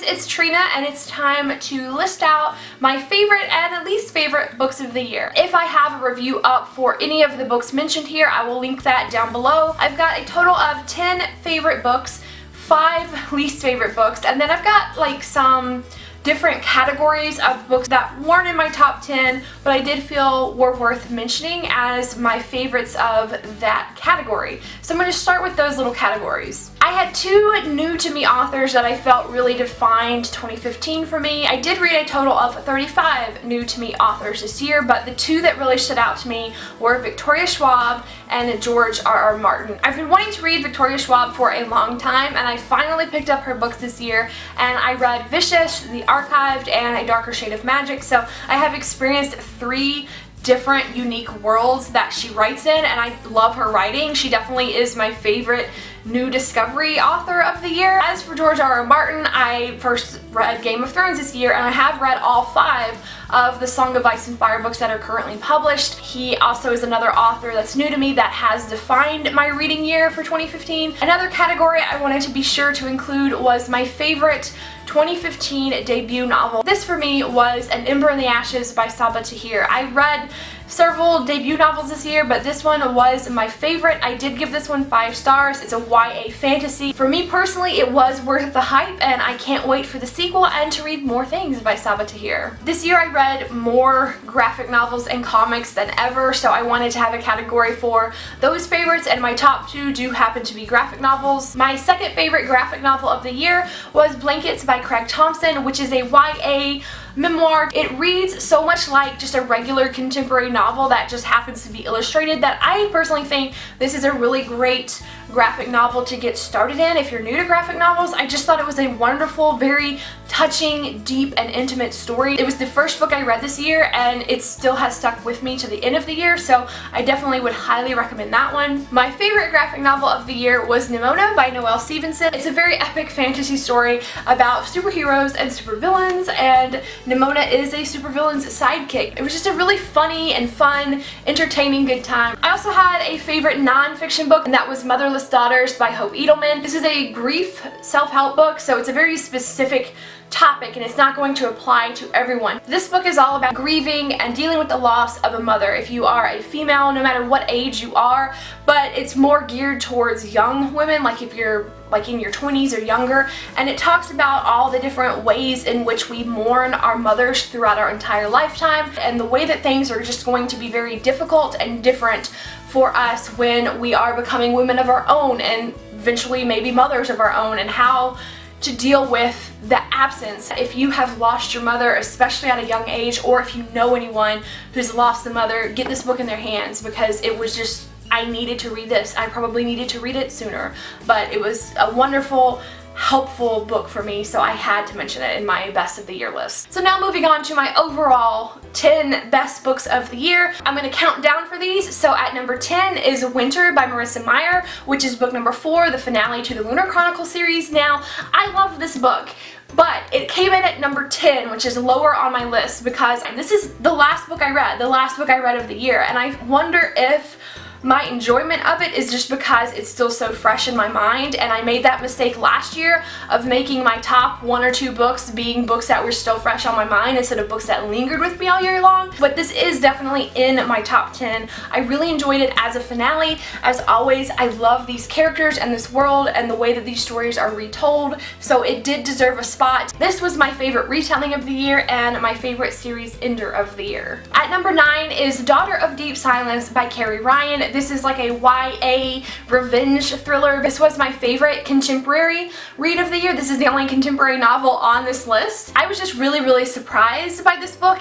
it's Trina, and it's time to list out my favorite and least favorite books of the year. If I have a review up for any of the books mentioned here, I will link that down below. I've got a total of 10 favorite books, 5 least favorite books, and then I've got like some different categories of books that weren't in my top 10, but I did feel were worth mentioning as my favorites of that category. So I'm going to start with those little categories. I had 2 new to me authors that I felt really defined 2015 for me. I did read a total of 35 new to me authors this year, but the 2 that really stood out to me were Victoria Schwab and George R.R. Martin. I've been wanting to read Victoria Schwab for a long time, and I finally picked up her books this year, and I read Vicious, The Archived, and A Darker Shade of Magic, so I have experienced 3 different unique worlds that she writes in, and I love her writing. She definitely is my favorite new discovery author of the year. As for George R.R. Martin, I first read Game of Thrones this year, and I have read all 5 of the Song of Ice and Fire books that are currently published. He also is another author that's new to me that has defined my reading year for 2015. Another category I wanted to be sure to include was my favorite 2015 debut novel. This for me was An Ember in the Ashes by Sabaa Tahir. I read several debut novels this year, but this one was my favorite. I did give this one 5 stars. It's a YA fantasy. For me personally, it was worth the hype, and I can't wait for the sequel and to read more things by Sabaa Tahir. This year I read more graphic novels and comics than ever, so I wanted to have a category for those favorites, and my top 2 do happen to be graphic novels. My second favorite graphic novel of the year was Blankets by Craig Thompson, which is a YA memoir. It reads so much like just a regular contemporary novel that just happens to be illustrated that I personally think this is a really great graphic novel to get started in if you're new to graphic novels. I just thought it was a wonderful, very touching, deep, and intimate story. It was the first book I read this year, and it still has stuck with me to the end of the year, so I definitely would highly recommend that one. My favorite graphic novel of the year was Nimona by Noelle Stevenson. It's a very epic fantasy story about superheroes and supervillains, and Nimona is a supervillain's sidekick. It was just a really funny and fun, entertaining good time. I also had a favorite non-fiction book, and that was Motherless Daughters by Edelman. This is a grief self-help book, so it's a very specific topic, and it's not going to apply to everyone. This book is all about grieving and dealing with the loss of a mother if you are a female, no matter what age you are, but it's more geared towards young women, like if you're like in your 20s or younger, and it talks about all the different ways in which we mourn our mothers throughout our entire lifetime, and the way that things are just going to be very difficult and different for us when we are becoming women of our own and eventually maybe mothers of our own, and how to deal with the absence. If you have lost your mother, especially at a young age, or if you know anyone who's lost a mother, get this book in their hands, because it was just, I needed to read this. I probably needed to read it sooner, but it was a wonderful, helpful book for me, so I had to mention it in my best of the year list. So now moving on to my overall 10 best books of the year. I'm going to count down for these. So at number 10 is Winter by Marissa Meyer, which is book number 4, the finale to the Lunar Chronicles series. Now, I love this book, but it came in at number 10, which is lower on my list because this is the last book I read of the year, and I wonder if my enjoyment of it is just because it's still so fresh in my mind, and I made that mistake last year of making my top 1 or 2 books being books that were still fresh on my mind instead of books that lingered with me all year long. But this is definitely in my top 10. I really enjoyed it as a finale. As always, I love these characters and this world and the way that these stories are retold, so it did deserve a spot. This was my favorite retelling of the year and my favorite series ender of the year. At number 9 is Daughter of Deep Silence by Carrie Ryan. This is like a YA revenge thriller. This was my favorite contemporary read of the year. This is the only contemporary novel on this list. I was just really surprised by this book.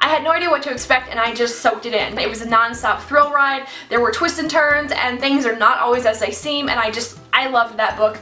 I had no idea what to expect, and I just soaked it in. It was a non-stop thrill ride. There were twists and turns, and things are not always as they seem, and I loved that book.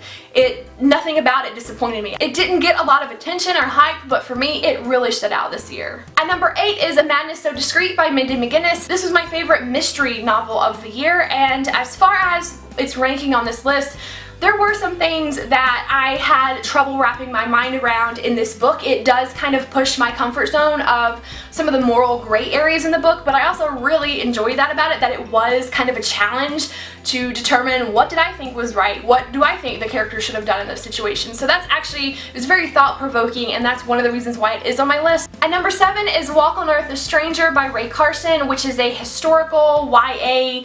Nothing about it disappointed me. It didn't get a lot of attention or hype, but for me, it really stood out this year. At number 8 is A Madness So Discreet by Mindy McGinnis. This was my favorite mystery novel of the year, and as far as its ranking on this list, there were some things that I had trouble wrapping my mind around in this book. It does kind of push my comfort zone of some of the moral gray areas in the book, but I also really enjoyed that about it, that it was kind of a challenge to determine what did I think was right, what do I think the character should have done in this situation. So that's actually, it was very thought-provoking, and that's one of the reasons why it is on my list. At number 7 is Walk on Earth, a Stranger by Ray Carson, which is a historical YA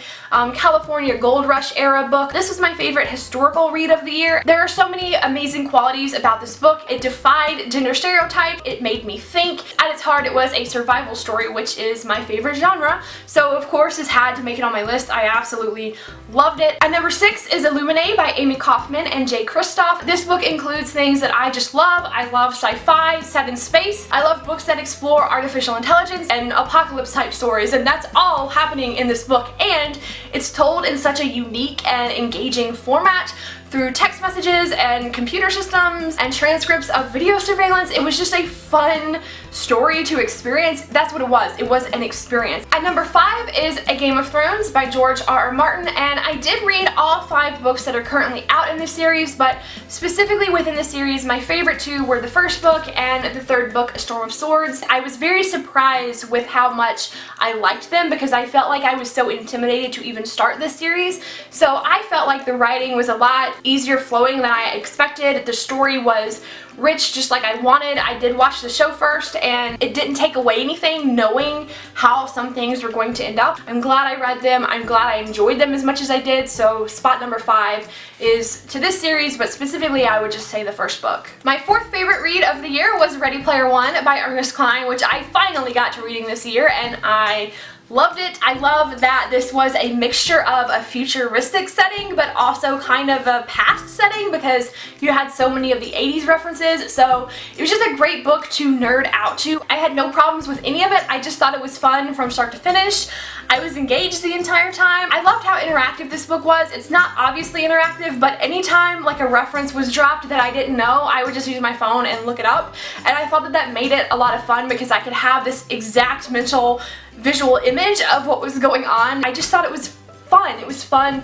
California Gold Rush era book. This was my favorite historical read of the year. There are so many amazing qualities about this book. It defied gender stereotype, it made me think. At its heart, it was a survival story, which is my favorite genre, so of course this had to make it on my list. I absolutely loved it. At number 6 is Illuminae by Amie Kaufman and Kristoff. This book includes things that I just love. I love sci-fi set in space. I love books that explore artificial intelligence and apocalypse type stories, and that's all happening in this book, and it's told in such a unique and engaging format through text messages and computer systems and transcripts of video surveillance. It was just a fun story to experience. That's what it was. It was an experience. At number 5 is A Game of Thrones by George R.R. Martin, and I did read all 5 books that are currently out in this series, but specifically within the series, my favorite 2 were the first book and the third book, A Storm of Swords. I was very surprised with how much I liked them because I felt like I was so intimidated to even start this series. So I felt like the writing was a lot easier flowing than I expected. The story was rich just like I wanted. I did watch the show first and it didn't take away anything knowing how some things were going to end up. I'm glad I read them. I'm glad I enjoyed them as much as I did. So spot number 5 is to this series, but specifically I would just say the first book. My 4th favorite read of the year was Ready Player One by Ernest Cline, which I finally got to reading this year, and I loved it. I love that this was a mixture of a futuristic setting but also kind of a past setting because you had so many of the 80s references, so it was just a great book to nerd out to. I had no problems with any of it. I just thought it was fun from start to finish. I was engaged the entire time. I loved how interactive this book was. It's not obviously interactive, but anytime like a reference was dropped that I didn't know, I would just use my phone and look it up, and I thought that that made it a lot of fun because I could have this exact mental visual image of what was going on. I just thought it was fun. It was fun.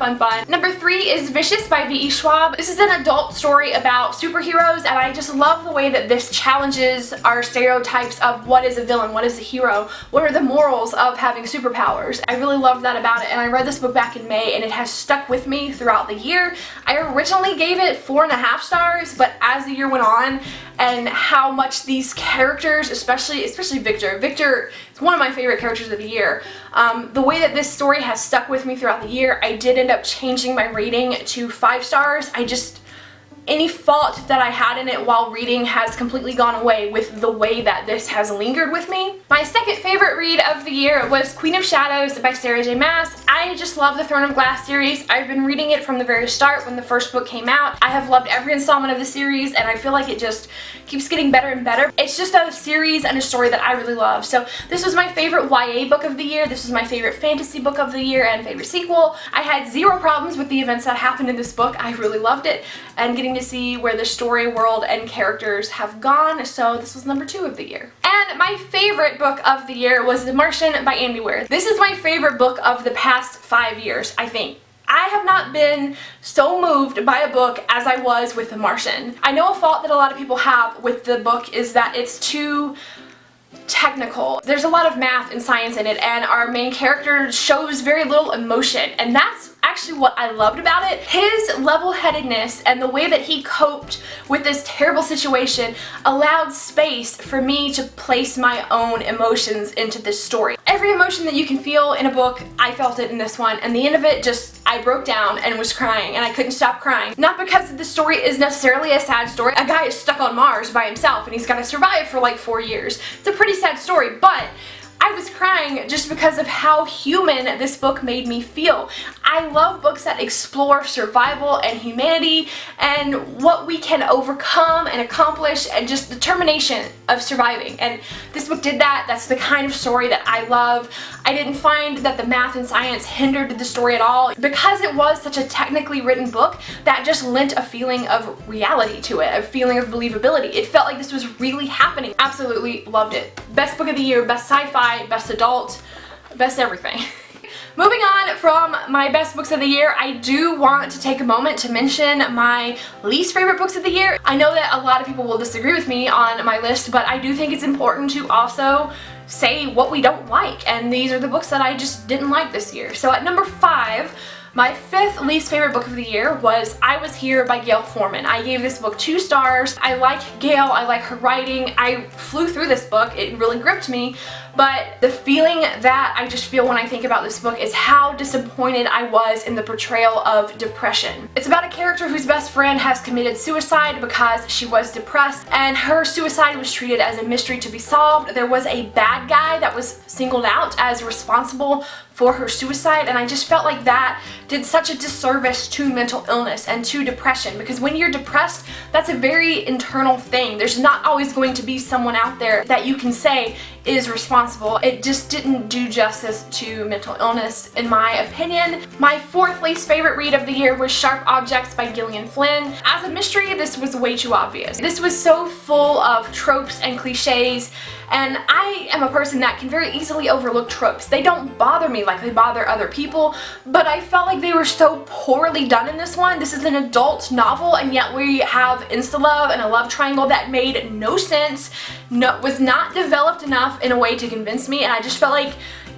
Number 3 is Vicious by V.E. Schwab. This is an adult story about superheroes, and I just love the way that this challenges our stereotypes of what is a villain, what is a hero, what are the morals of having superpowers. I really loved that about it, and I read this book back in May, and it has stuck with me throughout the year. I originally gave it 4.5 stars, but as the year went on, and how much these characters, especially Victor is one of my favorite characters of the year. The way that this story has stuck with me throughout the year, I did end up changing my rating to 5 stars. Any fault that I had in it while reading has completely gone away with the way that this has lingered with me. My 2nd favorite read of the year was Queen of Shadows by Sarah J. Maas. I just love the Throne of Glass series. I've been reading it from the very start when the first book came out. I have loved every installment of the series, and I feel like it just keeps getting better and better. It's just a series and a story that I really love. So this was my favorite YA book of the year. This was my favorite fantasy book of the year and favorite sequel. I had 0 problems with the events that happened in this book. I really loved it, and getting to see where the story, world, and characters have gone, so this was number 2 of the year. And my favorite book of the year was The Martian by Weir. This is my favorite book of the past 5 years, I think. I have not been so moved by a book as I was with The Martian. I know a fault that a lot of people have with the book is that it's too technical. There's a lot of math and science in it, and our main character shows very little emotion, and that's actually what I loved about it. His level-headedness and the way that he coped with this terrible situation allowed space for me to place my own emotions into this story. Every emotion that you can feel in a book, I felt it in this one, and the end of it I broke down and was crying, and I couldn't stop crying. Not because the story is necessarily a sad story. A guy is stuck on Mars by himself and he's got to survive for like 4 years. It's a pretty sad story, but I was crying just because of how human this book made me feel. I love books that explore survival and humanity and what we can overcome and accomplish and just determination of surviving. And this book did that. That's the kind of story that I love. I didn't find that the math and science hindered the story at all. Because it was such a technically written book, that just lent a feeling of reality to it, a feeling of believability. It felt like this was really happening. Absolutely loved it. Best book of the year, best sci-fi, best adult, best everything. Moving on from my best books of the year, I do want to take a moment to mention my least favorite books of the year. I know that a lot of people will disagree with me on my list, but I do think it's important to also say what we don't like, and these are the books that I just didn't like this year. So at number 5, My 5th least favorite book of the year was I Was Here by Gayle Forman. I gave this book 2 stars. I like Gayle, I like her writing. I flew through this book, it really gripped me, but the feeling that I just feel when I think about this book is how disappointed I was in the portrayal of depression. It's about a character whose best friend has committed suicide because she was depressed, and her suicide was treated as a mystery to be solved. There was a bad guy that was singled out as responsible for her suicide, and I just felt like that did such a disservice to mental illness and to depression, because when you're depressed, that's a very internal thing. There's not always going to be someone out there that you can say is responsible. It just didn't do justice to mental illness, in my opinion. My 4th least favorite read of the year was Sharp Objects by Gillian Flynn. As a mystery, this was way too obvious. This was so full of tropes and cliches, and I am a person that can very easily overlook tropes. They don't bother me like they bother other people, but I felt like they were so poorly done in this one. This is an adult novel, and yet we have insta-love and a love triangle that made no sense, was not developed enough in a way to convince me, and I just felt like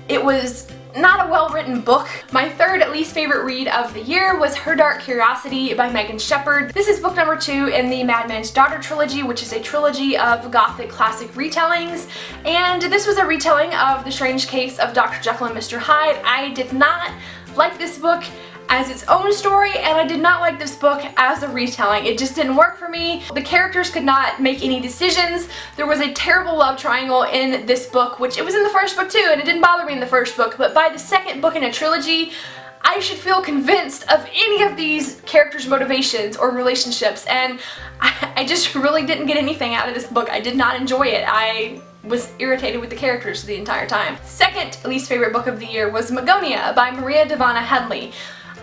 it was not a well-written book. My 3rd least favorite read of the year was Her Dark Curiosity by Megan Shepherd. This is book number 2 in the Madman's Daughter trilogy, which is a trilogy of gothic classic retellings, and this was a retelling of The Strange Case of Dr. Jekyll and Mr. Hyde. I did not like this book as its own story, and I did not like this book as a retelling. It just didn't work for me. The characters could not make any decisions. There was a terrible love triangle in this book, which it was in the first book too, and it didn't bother me in the first book, but by the 2nd book in a trilogy, I should feel convinced of any of these characters' motivations or relationships, and I just really didn't get anything out of this book. I did not enjoy it. I was irritated with the characters the entire time. 2nd least favorite book of the year was Magonia by Maria Devana Headley.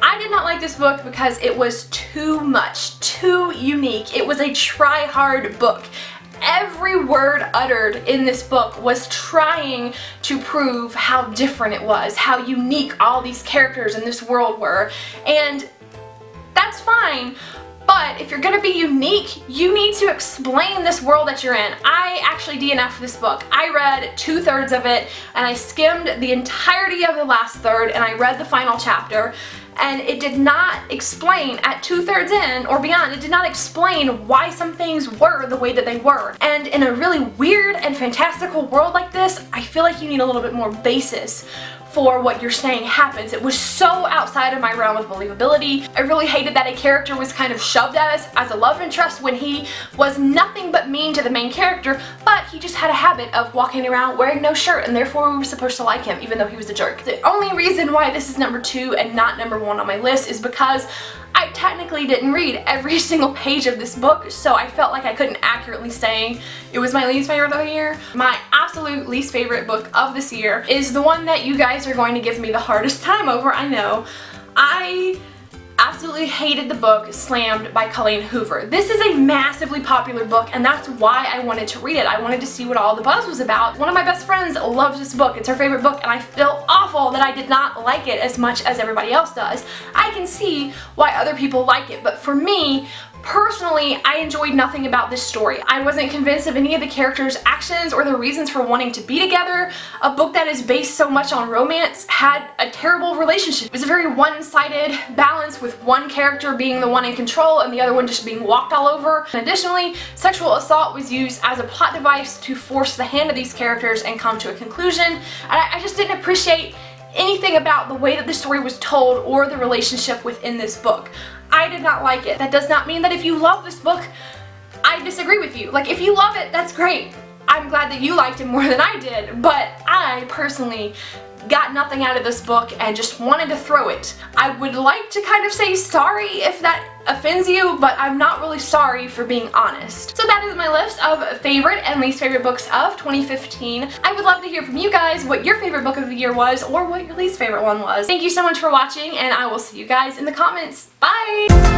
I did not like this book because it was too much, too unique. It was a try-hard book. Every word uttered in this book was trying to prove how different it was, how unique all these characters in this world were, and that's fine. But if you're gonna be unique, you need to explain this world that you're in. I actually DNF'd this book. I read 2/3 of it, and I skimmed the entirety of the last third, and I read the final chapter, and it did not explain, at 2/3 in or beyond, it did not explain why some things were the way that they were. And in a really weird and fantastical world like this, I feel like you need a little bit more basis for what you're saying happens. It was so outside of my realm of believability. I really hated that a character was kind of shoved at us as a love interest when he was nothing but mean to the main character, but he just had a habit of walking around wearing no shirt, and therefore we were supposed to like him even though he was a jerk. The only reason why this is number 2 and not number 1 on my list is because I technically didn't read every single page of this book, so I felt like I couldn't accurately say it was my least favorite of the year. My absolute least favorite book of this year is the one that you guys are going to give me the hardest time over, I know. I absolutely hated the book Slammed by Colleen Hoover. This is a massively popular book, and that's why I wanted to read it. I wanted to see what all the buzz was about. One of my best friends loves this book. It's her favorite book, and I feel awful that I did not like it as much as everybody else does. I can see why other people like it, but for me, personally, I enjoyed nothing about this story. I wasn't convinced of any of the characters' actions or the reasons for wanting to be together. A book that is based so much on romance had a terrible relationship. It was a very one-sided balance, with one character being the one in control and the other one just being walked all over. And additionally, sexual assault was used as a plot device to force the hand of these characters and come to a conclusion. And I just didn't appreciate anything about the way that the story was told or the relationship within this book. I did not like it. That does not mean that if you love this book, I disagree with you. Like, if you love it, that's great. I'm glad that you liked it more than I did, but I personally got nothing out of this book and just wanted to throw it. I would like to kind of say sorry if that offends you, but I'm not really sorry for being honest. So that is my list of favorite and least favorite books of 2015. I would love to hear from you guys what your favorite book of the year was or what your least favorite one was. Thank you so much for watching, and I will see you guys in the comments. Bye!